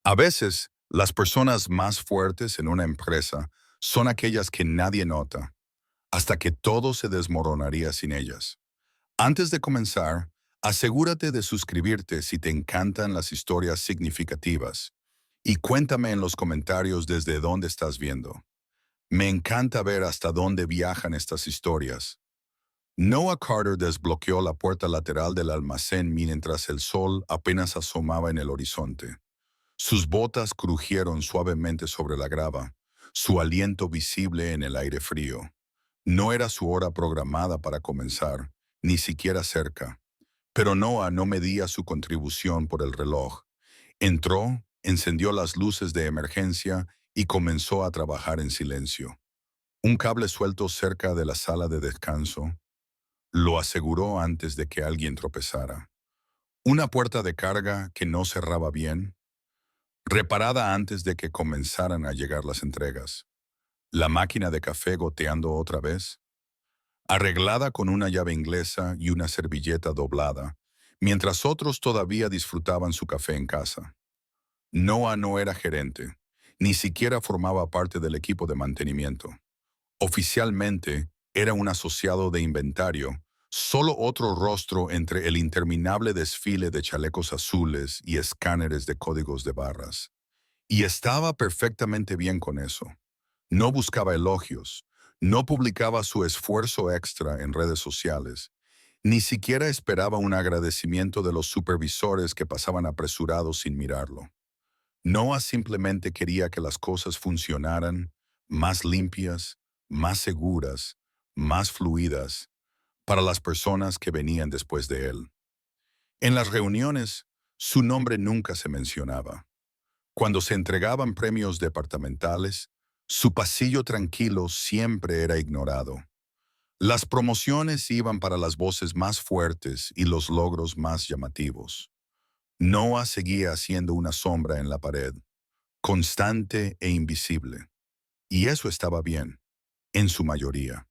A veces, las personas más fuertes en una empresa son aquellas que nadie nota, hasta que todo se desmoronaría sin ellas. Antes de comenzar, asegúrate de suscribirte si te encantan las historias significativas y cuéntame en los comentarios desde dónde estás viendo. Me encanta ver hasta dónde viajan estas historias. Noah Carter desbloqueó la puerta lateral del almacén mientras el sol apenas asomaba en el horizonte. Sus botas crujieron suavemente sobre la grava, su aliento visible en el aire frío. No era su hora programada para comenzar, ni siquiera cerca. Pero Noah no medía su contribución por el reloj. Entró, encendió las luces de emergencia y comenzó a trabajar en silencio. Un cable suelto cerca de la sala de descanso lo aseguró antes de que alguien tropezara. Una puerta de carga que no cerraba bien, reparada antes de que comenzaran a llegar las entregas. La máquina de café goteando otra vez, arreglada con una llave inglesa y una servilleta doblada, mientras otros todavía disfrutaban su café en casa. Noah no era gerente, ni siquiera formaba parte del equipo de mantenimiento. Oficialmente, era un asociado de inventario, solo otro rostro entre el interminable desfile de chalecos azules y escáneres de códigos de barras. Y estaba perfectamente bien con eso. No buscaba elogios, no publicaba su esfuerzo extra en redes sociales, ni siquiera esperaba un agradecimiento de los supervisores que pasaban apresurados sin mirarlo. Noah simplemente quería que las cosas funcionaran más limpias, más seguras, más fluidas para las personas que venían después de él. En las reuniones, su nombre nunca se mencionaba. Cuando se entregaban premios departamentales, su pasillo tranquilo siempre era ignorado. Las promociones iban para las voces más fuertes y los logros más llamativos. Noah seguía siendo una sombra en la pared, constante e invisible. Y eso estaba bien, en su mayoría.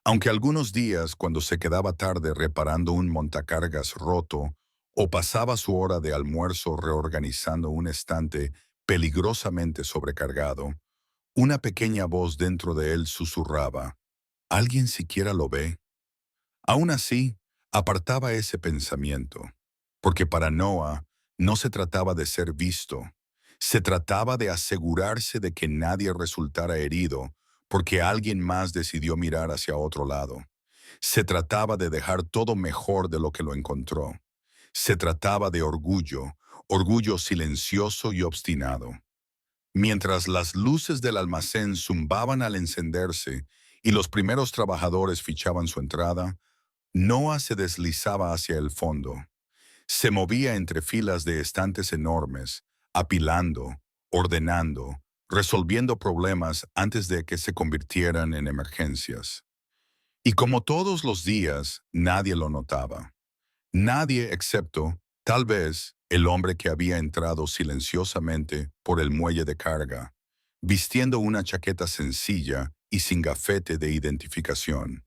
Aunque algunos días, cuando se quedaba tarde reparando un montacargas roto o pasaba su hora de almuerzo reorganizando un estante peligrosamente sobrecargado, una pequeña voz dentro de él susurraba, ¿alguien siquiera lo ve? Aún así, apartaba ese pensamiento, porque para Noah no se trataba de ser visto, se trataba de asegurarse de que nadie resultara herido porque alguien más decidió mirar hacia otro lado. Se trataba de dejar todo mejor de lo que lo encontró. Se trataba de orgullo, orgullo silencioso y obstinado. Mientras las luces del almacén zumbaban al encenderse y los primeros trabajadores fichaban su entrada, Noah se deslizaba hacia el fondo. Se movía entre filas de estantes enormes, apilando, ordenando, resolviendo problemas antes de que se convirtieran en emergencias. Y como todos los días, nadie lo notaba. Nadie excepto, tal vez, el hombre que había entrado silenciosamente por el muelle de carga, vistiendo una chaqueta sencilla y sin gafete de identificación.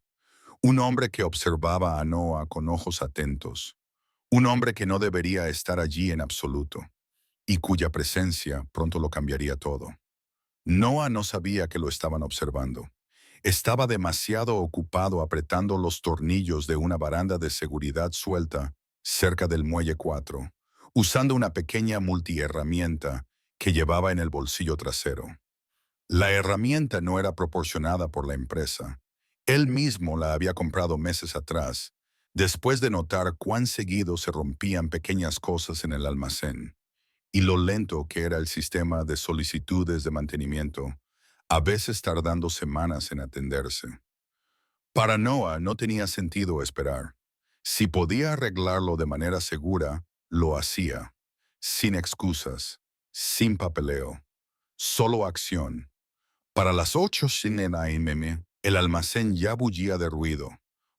Un hombre que observaba a Noah con ojos atentos. Un hombre que no debería estar allí en absoluto, y cuya presencia pronto lo cambiaría todo. Noah no sabía que lo estaban observando. Estaba demasiado ocupado apretando los tornillos de una baranda de seguridad suelta cerca del muelle 4, usando una pequeña multiherramienta que llevaba en el bolsillo trasero. La herramienta no era proporcionada por la empresa. Él mismo la había comprado meses atrás, después de notar cuán seguido se rompían pequeñas cosas en el almacén y lo lento que era el sistema de solicitudes de mantenimiento, a veces tardando semanas en atenderse. Para Noah no tenía sentido esperar. Si podía arreglarlo de manera segura, lo hacía, sin excusas, sin papeleo, solo acción. Para las 8 a.m., el almacén ya bullía de ruido,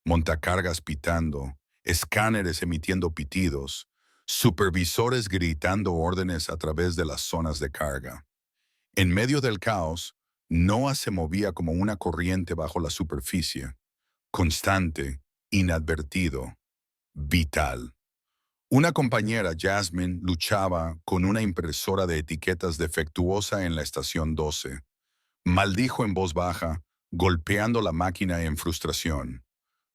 montacargas pitando, escáneres emitiendo pitidos, supervisores gritando órdenes a través de las zonas de carga. En medio del caos, Noah se movía como una corriente bajo la superficie, constante, inadvertido, vital. Una compañera, Jasmine, luchaba con una impresora de etiquetas defectuosa en la estación 12. Maldijo en voz baja, golpeando la máquina en frustración.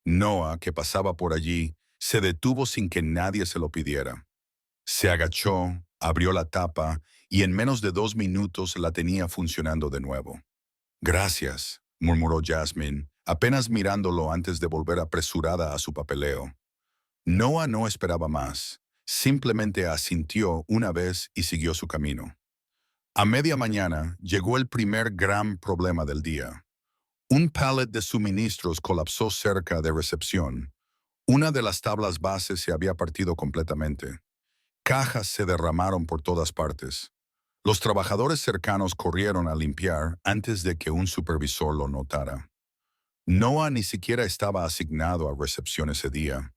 Noah, que pasaba por allí, se detuvo sin que nadie se lo pidiera. Se agachó, abrió la tapa y en menos de 2 minutos la tenía funcionando de nuevo. Gracias, murmuró Jasmine, apenas mirándolo antes de volver apresurada a su papeleo. Noah no esperaba más. Simplemente asintió una vez y siguió su camino. A media mañana llegó el primer gran problema del día. Un pallet de suministros colapsó cerca de recepción. Una de las tablas bases se había partido completamente. Cajas se derramaron por todas partes. Los trabajadores cercanos corrieron a limpiar antes de que un supervisor lo notara. Noah ni siquiera estaba asignado a recepción ese día,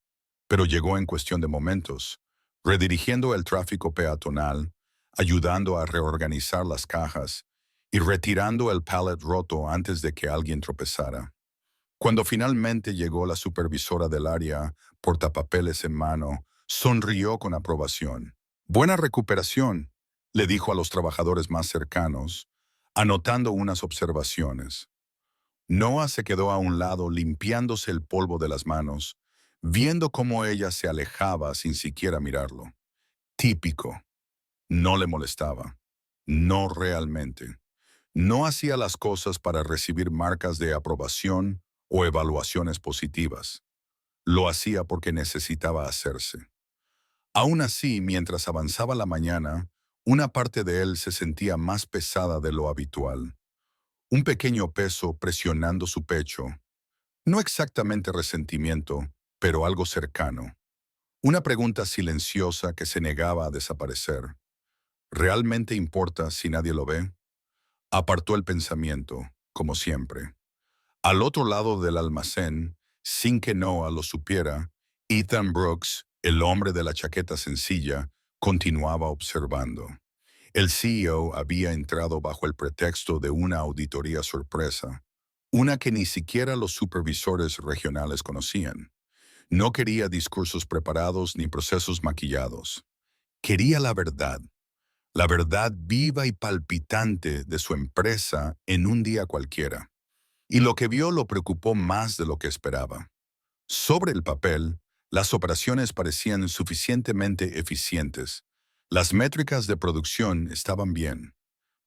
pero llegó en cuestión de momentos, redirigiendo el tráfico peatonal, ayudando a reorganizar las cajas y retirando el pallet roto antes de que alguien tropezara. Cuando finalmente llegó la supervisora del área, portapapeles en mano, sonrió con aprobación. «Buena recuperación», le dijo a los trabajadores más cercanos, anotando unas observaciones. Noah se quedó a un lado limpiándose el polvo de las manos, viendo cómo ella se alejaba sin siquiera mirarlo. Típico. No le molestaba. No realmente. No hacía las cosas para recibir marcas de aprobación o evaluaciones positivas. Lo hacía porque necesitaba hacerse. Aún así, mientras avanzaba la mañana, una parte de él se sentía más pesada de lo habitual. Un pequeño peso presionando su pecho. No exactamente resentimiento, pero algo cercano. Una pregunta silenciosa que se negaba a desaparecer. ¿Realmente importa si nadie lo ve? Apartó el pensamiento, como siempre. Al otro lado del almacén, sin que Noah lo supiera, Ethan Brooks, el hombre de la chaqueta sencilla, continuaba observando. El CEO había entrado bajo el pretexto de una auditoría sorpresa, una que ni siquiera los supervisores regionales conocían. No quería discursos preparados ni procesos maquillados. Quería la verdad viva y palpitante de su empresa en un día cualquiera. Y lo que vio lo preocupó más de lo que esperaba. Sobre el papel, las operaciones parecían suficientemente eficientes. Las métricas de producción estaban bien,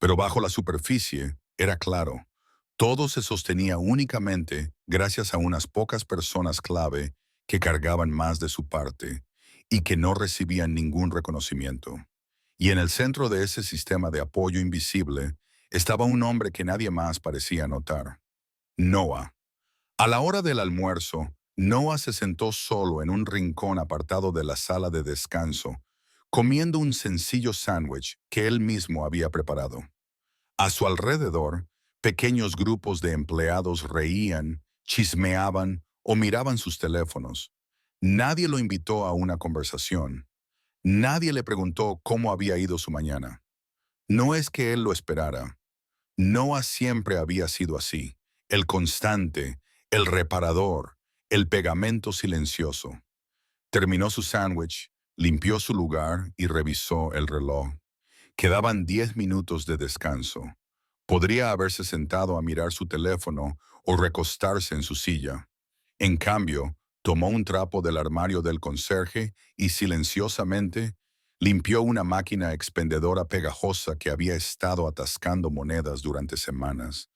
pero bajo la superficie era claro. Todo se sostenía únicamente gracias a unas pocas personas clave que cargaban más de su parte y que no recibían ningún reconocimiento. Y en el centro de ese sistema de apoyo invisible estaba un hombre que nadie más parecía notar. Noah. A la hora del almuerzo, Noah se sentó solo en un rincón apartado de la sala de descanso, comiendo un sencillo sándwich que él mismo había preparado. A su alrededor, pequeños grupos de empleados reían, chismeaban o miraban sus teléfonos. Nadie lo invitó a una conversación. Nadie le preguntó cómo había ido su mañana. No es que él lo esperara. Noah siempre había sido así, el constante, el reparador, el pegamento silencioso. Terminó su sándwich, limpió su lugar y revisó el reloj. Quedaban 10 minutos de descanso. Podría haberse sentado a mirar su teléfono o recostarse en su silla. En cambio, tomó un trapo del armario del conserje y silenciosamente limpió una máquina expendedora pegajosa que había estado atascando monedas durante semanas.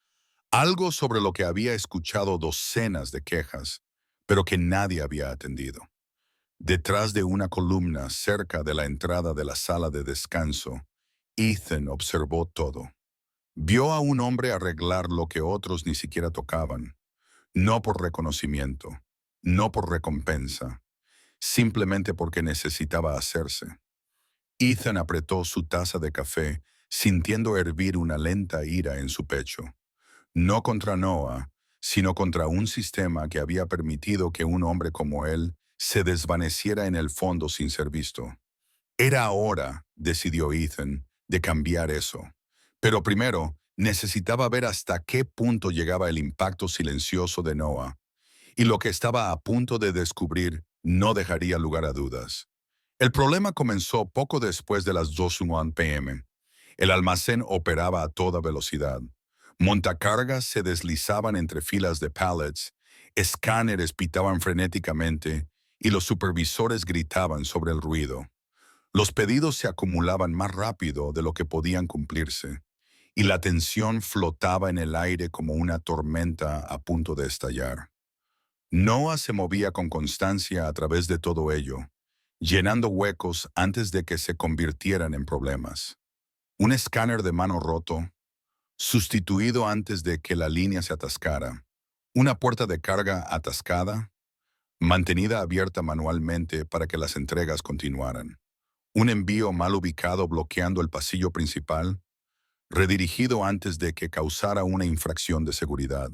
Algo sobre lo que había escuchado docenas de quejas, pero que nadie había atendido. Detrás de una columna cerca de la entrada de la sala de descanso, Ethan observó todo. Vio a un hombre arreglar lo que otros ni siquiera tocaban, no por reconocimiento, no por recompensa, simplemente porque necesitaba hacerse. Ethan apretó su taza de café, sintiendo hervir una lenta ira en su pecho. No contra Noah, sino contra un sistema que había permitido que un hombre como él se desvaneciera en el fondo sin ser visto. Era hora, decidió Ethan, de cambiar eso. Pero primero, necesitaba ver hasta qué punto llegaba el impacto silencioso de Noah, y lo que estaba a punto de descubrir no dejaría lugar a dudas. El problema comenzó poco después de las 2:01 p.m. El almacén operaba a toda velocidad. Montacargas se deslizaban entre filas de pallets, escáneres pitaban frenéticamente y los supervisores gritaban sobre el ruido. Los pedidos se acumulaban más rápido de lo que podían cumplirse, y la tensión flotaba en el aire como una tormenta a punto de estallar. Noah se movía con constancia a través de todo ello, llenando huecos antes de que se convirtieran en problemas. Un escáner de mano roto, sustituido antes de que la línea se atascara. Una puerta de carga atascada, mantenida abierta manualmente para que las entregas continuaran. Un envío mal ubicado bloqueando el pasillo principal, redirigido antes de que causara una infracción de seguridad.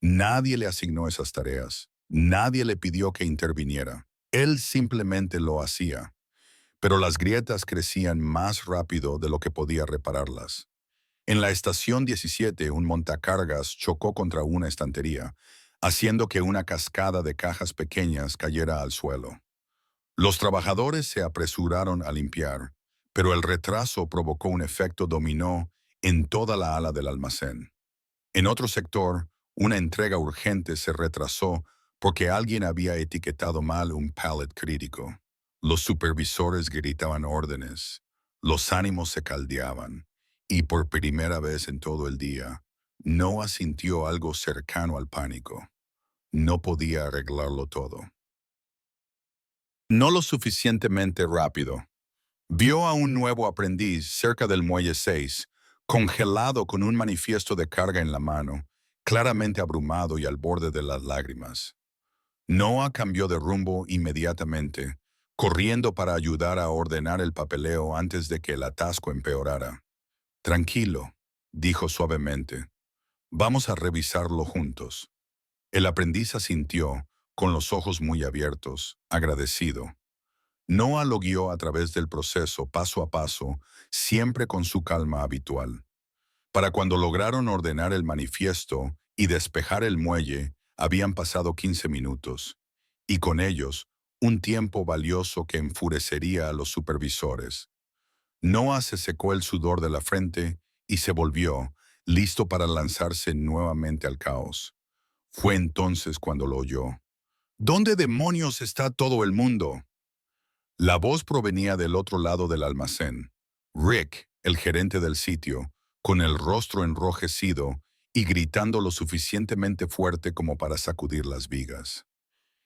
Nadie le asignó esas tareas. Nadie le pidió que interviniera. Él simplemente lo hacía. Pero las grietas crecían más rápido de lo que podía repararlas. En la estación 17, un montacargas chocó contra una estantería, haciendo que una cascada de cajas pequeñas cayera al suelo. Los trabajadores se apresuraron a limpiar, pero el retraso provocó un efecto dominó en toda la ala del almacén. En otro sector, una entrega urgente se retrasó porque alguien había etiquetado mal un pallet crítico. Los supervisores gritaban órdenes, los ánimos se caldeaban, y por primera vez en todo el día, Noah sintió algo cercano al pánico. No podía arreglarlo todo. No lo suficientemente rápido. Vio a un nuevo aprendiz cerca del muelle 6, congelado con un manifiesto de carga en la mano, claramente abrumado y al borde de las lágrimas. Noah cambió de rumbo inmediatamente, corriendo para ayudar a ordenar el papeleo antes de que el atasco empeorara. Tranquilo, dijo suavemente. Vamos a revisarlo juntos. El aprendiz asintió, con los ojos muy abiertos, agradecido. Noah lo guió a través del proceso paso a paso, siempre con su calma habitual. Para cuando lograron ordenar el manifiesto y despejar el muelle, habían pasado 15 minutos, y con ellos, un tiempo valioso que enfurecería a los supervisores. Noah se secó el sudor de la frente y se volvió, listo para lanzarse nuevamente al caos. Fue entonces cuando lo oyó. ¿Dónde demonios está todo el mundo? La voz provenía del otro lado del almacén. Rick, el gerente del sitio, con el rostro enrojecido y gritando lo suficientemente fuerte como para sacudir las vigas.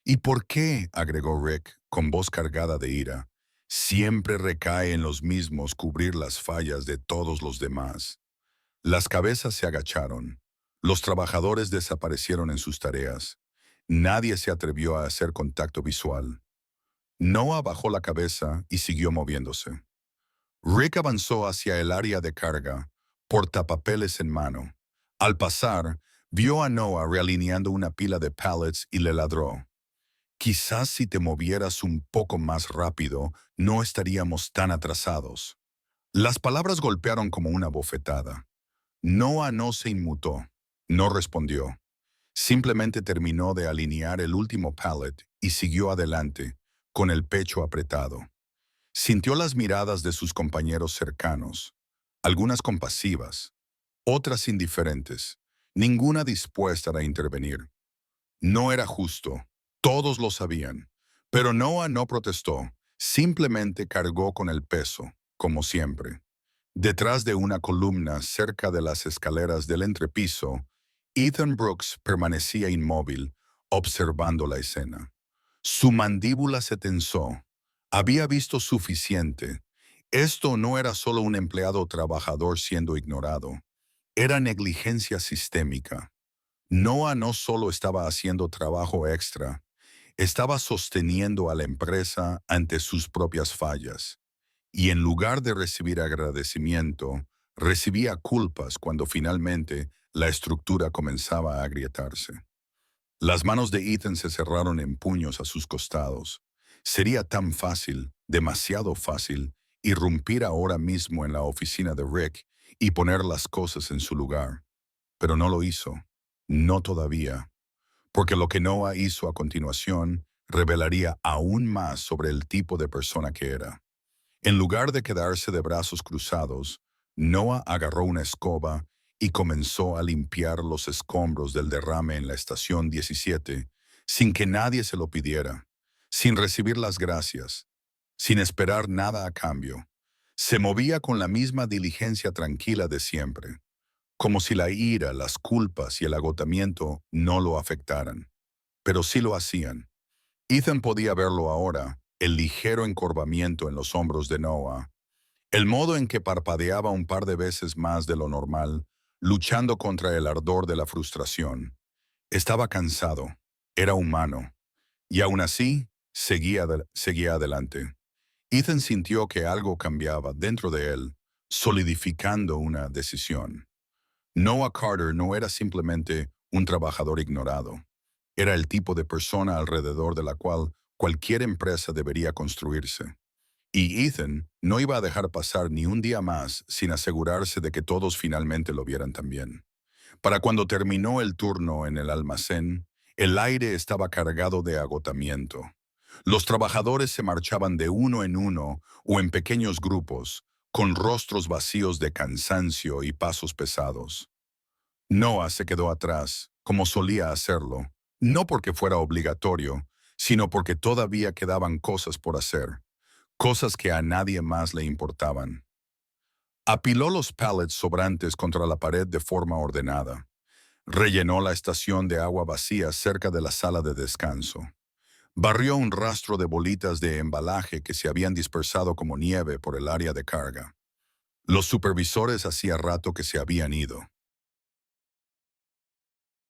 ¿Y por qué? Agregó Rick, con voz cargada de ira. Siempre recae en los mismos cubrir las fallas de todos los demás. Las cabezas se agacharon. Los trabajadores desaparecieron en sus tareas. Nadie se atrevió a hacer contacto visual. Noah bajó la cabeza y siguió moviéndose. Rick avanzó hacia el área de carga, portapapeles en mano. Al pasar, vio a Noah realineando una pila de pallets y le ladró. Quizás si te movieras un poco más rápido, no estaríamos tan atrasados. Las palabras golpearon como una bofetada. Noah no se inmutó, no respondió. Simplemente terminó de alinear el último pallet y siguió adelante, con el pecho apretado. Sintió las miradas de sus compañeros cercanos, algunas compasivas, otras indiferentes, ninguna dispuesta a intervenir. No era justo, todos lo sabían, pero Noah no protestó, simplemente cargó con el peso, como siempre. Detrás de una columna cerca de las escaleras del entrepiso, Ethan Brooks permanecía inmóvil, observando la escena. Su mandíbula se tensó. Había visto suficiente. Esto no era solo un empleado trabajador siendo ignorado. Era negligencia sistémica. Noah no solo estaba haciendo trabajo extra, estaba sosteniendo a la empresa ante sus propias fallas. Y en lugar de recibir agradecimiento, recibía culpas cuando finalmente la estructura comenzaba a agrietarse. Las manos de Ethan se cerraron en puños a sus costados. Sería tan fácil, demasiado fácil, irrumpir ahora mismo en la oficina de Rick y poner las cosas en su lugar. Pero no lo hizo. No todavía. Porque lo que Noah hizo a continuación revelaría aún más sobre el tipo de persona que era. En lugar de quedarse de brazos cruzados, Noah agarró una escoba y comenzó a limpiar los escombros del derrame en la estación 17, sin que nadie se lo pidiera, sin recibir las gracias, sin esperar nada a cambio. Se movía con la misma diligencia tranquila de siempre, como si la ira, las culpas y el agotamiento no lo afectaran, pero sí lo hacían. Ethan podía verlo ahora, el ligero encorvamiento en los hombros de Noah, el modo en que parpadeaba un par de veces más de lo normal, luchando contra el ardor de la frustración. Estaba cansado, era humano, y aún así seguía adelante. Ethan sintió que algo cambiaba dentro de él, solidificando una decisión. Noah Carter no era simplemente un trabajador ignorado. Era el tipo de persona alrededor de la cual cualquier empresa debería construirse. Y Ethan no iba a dejar pasar ni un día más sin asegurarse de que todos finalmente lo vieran también. Para cuando terminó el turno en el almacén, el aire estaba cargado de agotamiento. Los trabajadores se marchaban de uno en uno o en pequeños grupos, con rostros vacíos de cansancio y pasos pesados. Noah se quedó atrás, como solía hacerlo, no porque fuera obligatorio, sino porque todavía quedaban cosas por hacer, cosas que a nadie más le importaban. Apiló los pallets sobrantes contra la pared de forma ordenada. Rellenó la estación de agua vacía cerca de la sala de descanso. Barrió un rastro de bolitas de embalaje que se habían dispersado como nieve por el área de carga. Los supervisores hacía rato que se habían ido.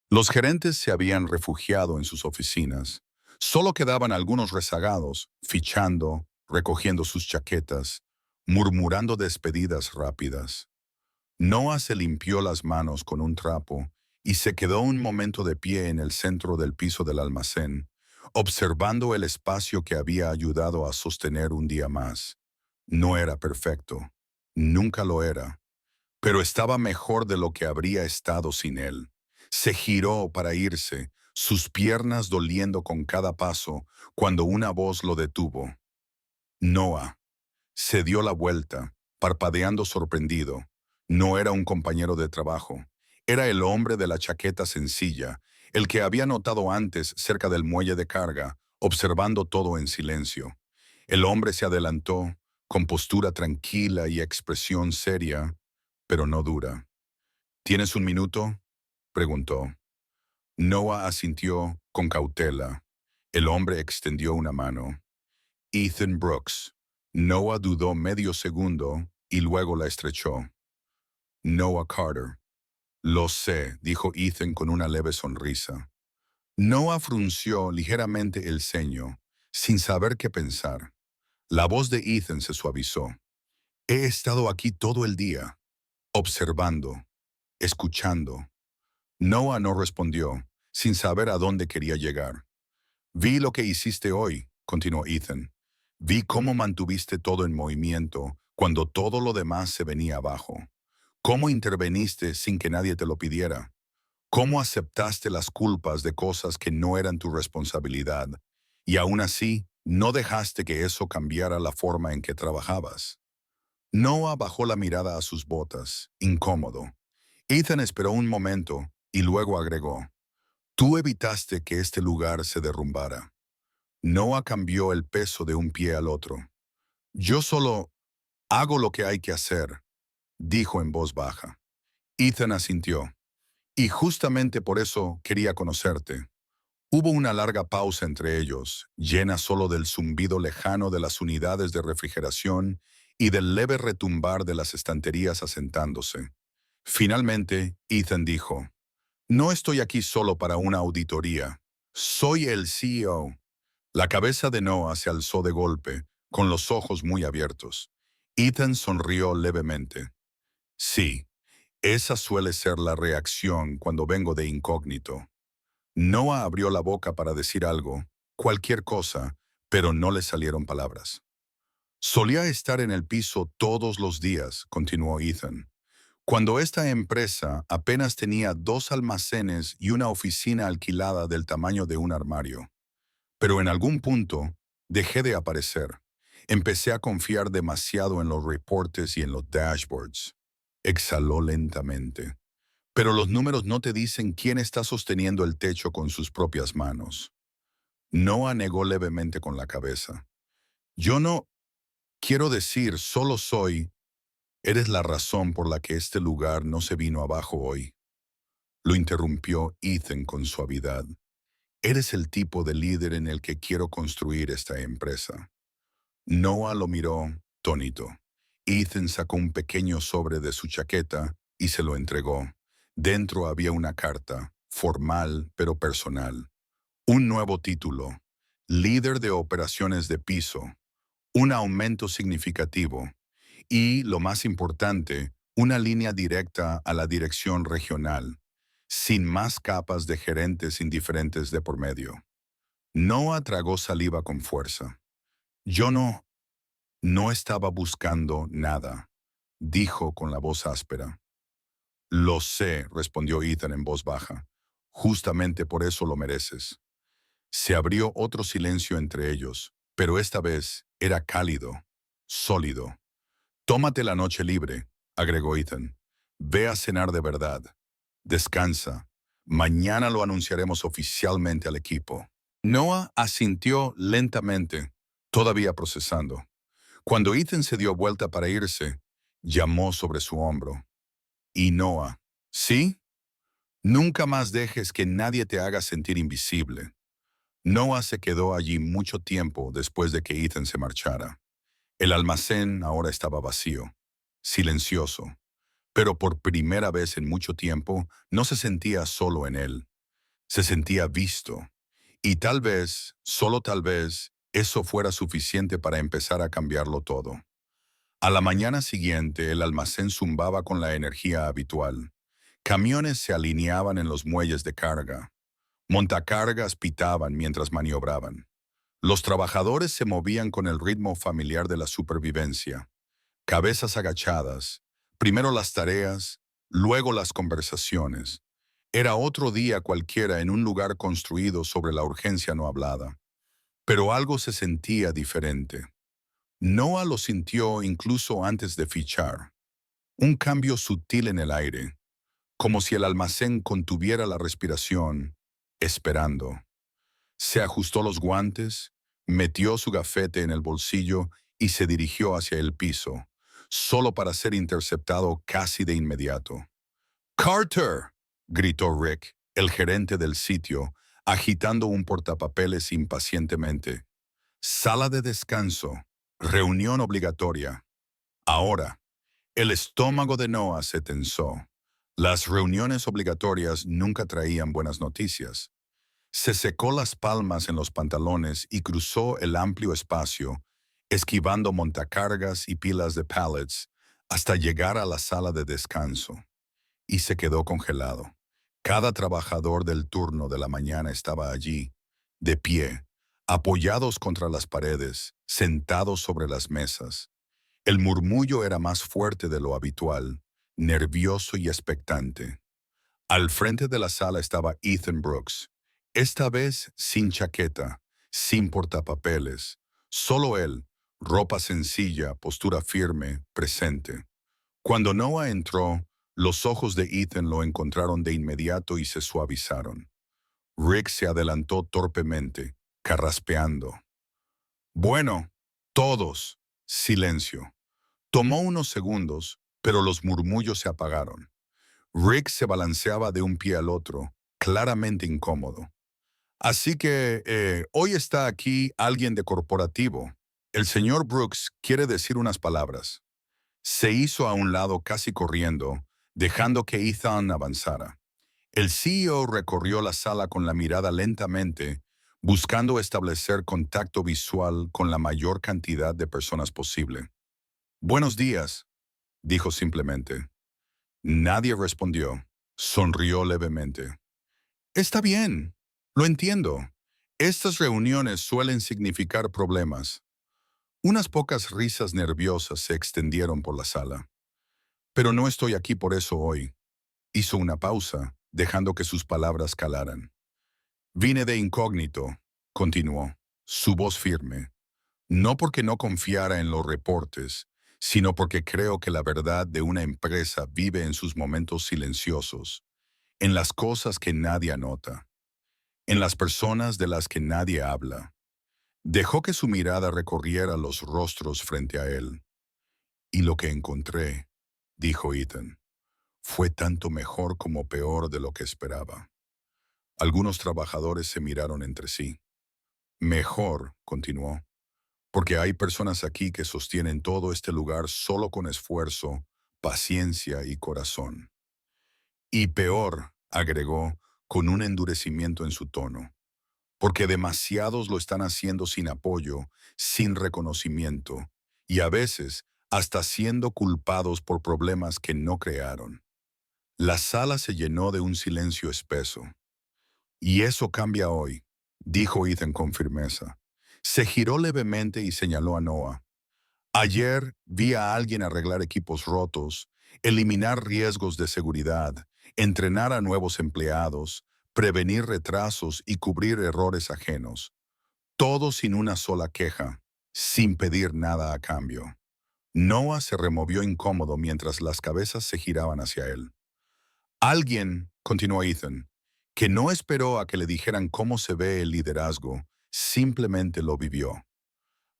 Los gerentes se habían refugiado en sus oficinas. Solo quedaban algunos rezagados, fichando, recogiendo sus chaquetas, murmurando despedidas rápidas. Noah se limpió las manos con un trapo y se quedó un momento de pie en el centro del piso del almacén, observando el espacio que había ayudado a sostener un día más. No era perfecto, nunca lo era, pero estaba mejor de lo que habría estado sin él. Se giró para irse, sus piernas doliendo con cada paso, cuando una voz lo detuvo. Noah. Se dio la vuelta, parpadeando sorprendido. No era un compañero de trabajo. Era el hombre de la chaqueta sencilla, el que había notado antes cerca del muelle de carga, observando todo en silencio. El hombre se adelantó, con postura tranquila y expresión seria, pero no dura. ¿Tienes un minuto?, preguntó. Noah asintió con cautela. El hombre extendió una mano. Ethan Brooks. Noah dudó medio segundo y luego la estrechó. Noah Carter. Lo sé, dijo Ethan con una leve sonrisa. Noah frunció ligeramente el ceño, sin saber qué pensar. La voz de Ethan se suavizó. He estado aquí todo el día, observando, escuchando. Noah no respondió, sin saber a dónde quería llegar. Vi lo que hiciste hoy, continuó Ethan. Vi cómo mantuviste todo en movimiento cuando todo lo demás se venía abajo. Cómo interveniste sin que nadie te lo pidiera. Cómo aceptaste las culpas de cosas que no eran tu responsabilidad. Y aún así, no dejaste que eso cambiara la forma en que trabajabas. Noah bajó la mirada a sus botas, incómodo. Ethan esperó un momento y luego agregó, tú evitaste que este lugar se derrumbara. Noah cambió el peso de un pie al otro. Yo solo hago lo que hay que hacer, dijo en voz baja. Ethan asintió. Y justamente por eso quería conocerte. Hubo una larga pausa entre ellos, llena solo del zumbido lejano de las unidades de refrigeración y del leve retumbar de las estanterías asentándose. Finalmente, Ethan dijo, no estoy aquí solo para una auditoría. Soy el CEO. La cabeza de Noah se alzó de golpe, con los ojos muy abiertos. Ethan sonrió levemente. Sí, esa suele ser la reacción cuando vengo de incógnito. Noah abrió la boca para decir algo, cualquier cosa, pero no le salieron palabras. Solía estar en el piso todos los días, continuó Ethan. Cuando esta empresa apenas tenía 2 almacenes y una oficina alquilada del tamaño de un armario. Pero en algún punto, dejé de aparecer. Empecé a confiar demasiado en los reportes y en los dashboards. Exhaló lentamente. Pero los números no te dicen quién está sosteniendo el techo con sus propias manos. Noah negó levemente con la cabeza. Yo no quiero decir, solo soy. Eres la razón por la que este lugar no se vino abajo hoy. Lo interrumpió Ethan con suavidad. Eres el tipo de líder en el que quiero construir esta empresa. Noah lo miró, atónito. Ethan sacó un pequeño sobre de su chaqueta y se lo entregó. Dentro había una carta, formal pero personal. Un nuevo título, líder de operaciones de piso, un aumento significativo y, lo más importante, una línea directa a la dirección regional, sin más capas de gerentes indiferentes de por medio. Noah tragó saliva con fuerza. Yo no estaba buscando nada, dijo con la voz áspera. Lo sé, respondió Ethan en voz baja. Justamente por eso lo mereces. Se abrió otro silencio entre ellos, pero esta vez era cálido, sólido. Tómate la noche libre, agregó Ethan. Ve a cenar de verdad. Descansa. Mañana lo anunciaremos oficialmente al equipo. Noah asintió lentamente, todavía procesando. Cuando Ethan se dio vuelta para irse, llamó sobre su hombro. Y Noah, ¿sí? Nunca más dejes que nadie te haga sentir invisible. Noah se quedó allí mucho tiempo después de que Ethan se marchara. El almacén ahora estaba vacío, silencioso, pero por primera vez en mucho tiempo no se sentía solo en él. Se sentía visto. Y tal vez, solo tal vez, eso fuera suficiente para empezar a cambiarlo todo. A la mañana siguiente, el almacén zumbaba con la energía habitual. Camiones se alineaban en los muelles de carga. Montacargas pitaban mientras maniobraban. Los trabajadores se movían con el ritmo familiar de la supervivencia. Cabezas agachadas, primero las tareas, luego las conversaciones. Era otro día cualquiera en un lugar construido sobre la urgencia no hablada. Pero algo se sentía diferente. Noah lo sintió incluso antes de fichar. Un cambio sutil en el aire, como si el almacén contuviera la respiración, esperando. Se ajustó los guantes, metió su gafete en el bolsillo y se dirigió hacia el piso, solo para ser interceptado casi de inmediato. «¡Carter!», gritó Rick, el gerente del sitio, agitando un portapapeles impacientemente. «Sala de descanso. Reunión obligatoria. Ahora». El estómago de Noah se tensó. Las reuniones obligatorias nunca traían buenas noticias. Se secó las palmas en los pantalones y cruzó el amplio espacio, esquivando montacargas y pilas de pallets, hasta llegar a la sala de descanso. Y se quedó congelado. Cada trabajador del turno de la mañana estaba allí, de pie, apoyados contra las paredes, sentados sobre las mesas. El murmullo era más fuerte de lo habitual, nervioso y expectante. Al frente de la sala estaba Ethan Brooks, esta vez sin chaqueta, sin portapapeles, solo él, ropa sencilla, postura firme, presente. Cuando Noah entró, los ojos de Ethan lo encontraron de inmediato y se suavizaron. Rick se adelantó torpemente, carraspeando. «Bueno, todos». Silencio. Tomó unos segundos, pero los murmullos se apagaron. Rick se balanceaba de un pie al otro, claramente incómodo. «Así que, hoy está aquí alguien de corporativo. El señor Brooks quiere decir unas palabras». Se hizo a un lado casi corriendo, dejando que Ethan avanzara. El CEO recorrió la sala con la mirada lentamente, buscando establecer contacto visual con la mayor cantidad de personas posible. «Buenos días», dijo simplemente. Nadie respondió. Sonrió levemente. «Está bien, lo entiendo. Estas reuniones suelen significar problemas». Unas pocas risas nerviosas se extendieron por la sala. «Pero no estoy aquí por eso hoy». Hizo una pausa, dejando que sus palabras calaran. «Vine de incógnito. continuó, su voz firme. No porque no confiara en los reportes, sino porque creo que la verdad de una empresa vive en sus momentos silenciosos, en las cosas que nadie anota, en las personas de las que nadie habla. Dejó que su mirada recorriera los rostros frente a él. Y lo que encontré, dijo Ethan, fue tanto mejor como peor de lo que esperaba. Algunos trabajadores se miraron entre sí. Mejor, continuó, porque hay personas aquí que sostienen todo este lugar solo con esfuerzo, paciencia y corazón. Y peor, agregó, con un endurecimiento en su tono, porque demasiados lo están haciendo sin apoyo, sin reconocimiento, y a veces hasta siendo culpados por problemas que no crearon. La sala se llenó de un silencio espeso. Y eso cambia hoy, dijo Ethan con firmeza. Se giró levemente y señaló a Noah. Ayer vi a alguien arreglar equipos rotos, eliminar riesgos de seguridad, entrenar a nuevos empleados, prevenir retrasos y cubrir errores ajenos. Todo sin una sola queja, sin pedir nada a cambio. Noah se removió incómodo mientras las cabezas se giraban hacia él. Alguien, continuó Ethan, que no esperó a que le dijeran cómo se ve el liderazgo, simplemente lo vivió.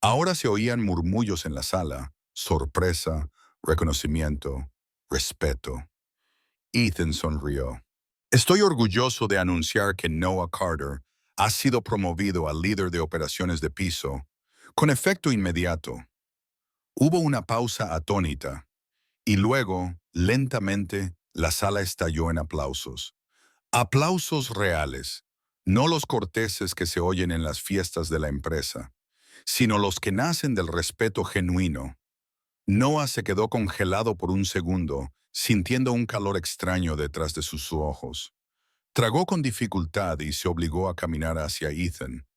Ahora se oían murmullos en la sala, sorpresa, reconocimiento, respeto. Ethan sonrió. Estoy orgulloso de anunciar que Noah Carter ha sido promovido a líder de operaciones de piso, con efecto inmediato. Hubo una pausa atónita, y luego, lentamente, la sala estalló en aplausos. Aplausos reales, no los corteses que se oyen en las fiestas de la empresa, sino los que nacen del respeto genuino. Noah se quedó congelado por un segundo, sintiendo un calor extraño detrás de sus ojos. Tragó con dificultad y se obligó a caminar hacia Ethan,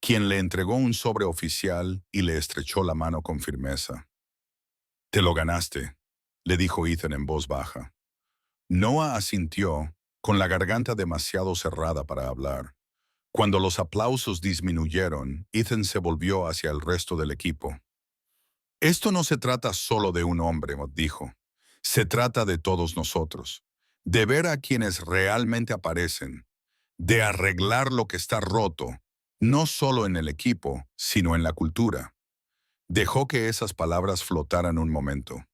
quien le entregó un sobre oficial y le estrechó la mano con firmeza. «Te lo ganaste», le dijo Ethan en voz baja. Noah asintió, con la garganta demasiado cerrada para hablar. Cuando los aplausos disminuyeron, Ethan se volvió hacia el resto del equipo. «Esto no se trata solo de un hombre», dijo. «Se trata de todos nosotros, de ver a quienes realmente aparecen, de arreglar lo que está roto, no solo en el equipo, sino en la cultura». Dejó que esas palabras flotaran un momento.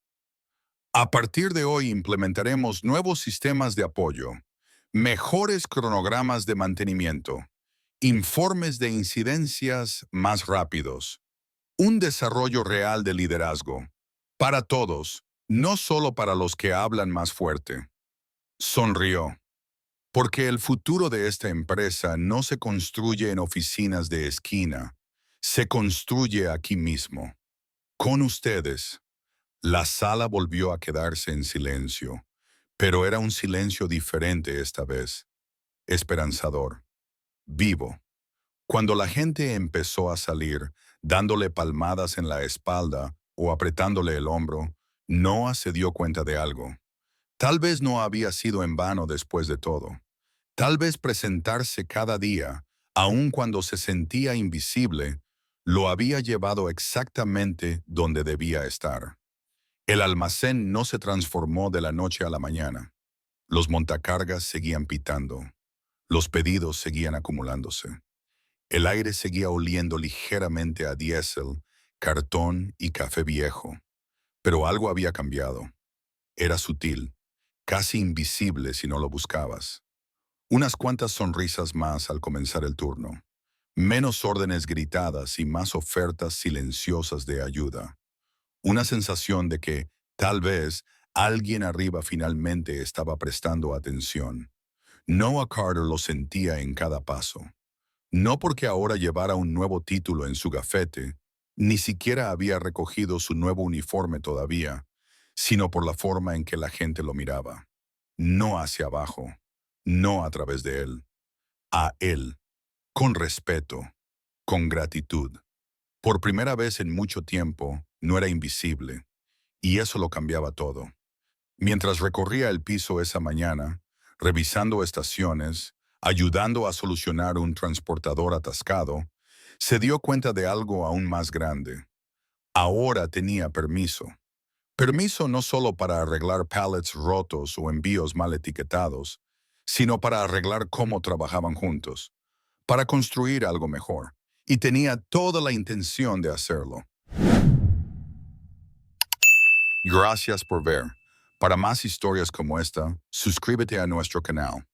«A partir de hoy implementaremos nuevos sistemas de apoyo, mejores cronogramas de mantenimiento, informes de incidencias más rápidos, un desarrollo real de liderazgo, para todos, no solo para los que hablan más fuerte». Sonrió, porque el futuro de esta empresa no se construye en oficinas de esquina, se construye aquí mismo, con ustedes. La sala volvió a quedarse en silencio, pero era un silencio diferente esta vez, esperanzador, vivo. Cuando la gente empezó a salir, dándole palmadas en la espalda o apretándole el hombro, Noah se dio cuenta de algo. Tal vez no había sido en vano después de todo. Tal vez presentarse cada día, aun cuando se sentía invisible, lo había llevado exactamente donde debía estar. El almacén no se transformó de la noche a la mañana. Los montacargas seguían pitando. Los pedidos seguían acumulándose. El aire seguía oliendo ligeramente a diésel, cartón y café viejo. Pero algo había cambiado. Era sutil, casi invisible si no lo buscabas. Unas cuantas sonrisas más al comenzar el turno. Menos órdenes gritadas y más ofertas silenciosas de ayuda. Una sensación de que, tal vez, alguien arriba finalmente estaba prestando atención. Noah Carter lo sentía en cada paso. No porque ahora llevara un nuevo título en su gafete, ni siquiera había recogido su nuevo uniforme todavía, sino por la forma en que la gente lo miraba. No hacia abajo, no a través de él. A él, con respeto, con gratitud. Por primera vez en mucho tiempo, no era invisible, y eso lo cambiaba todo. Mientras recorría el piso esa mañana, revisando estaciones, ayudando a solucionar un transportador atascado, se dio cuenta de algo aún más grande. Ahora tenía permiso. Permiso no solo para arreglar pallets rotos o envíos mal etiquetados, sino para arreglar cómo trabajaban juntos, para construir algo mejor. Y tenía toda la intención de hacerlo. Gracias por ver. Para más historias como esta, suscríbete a nuestro canal.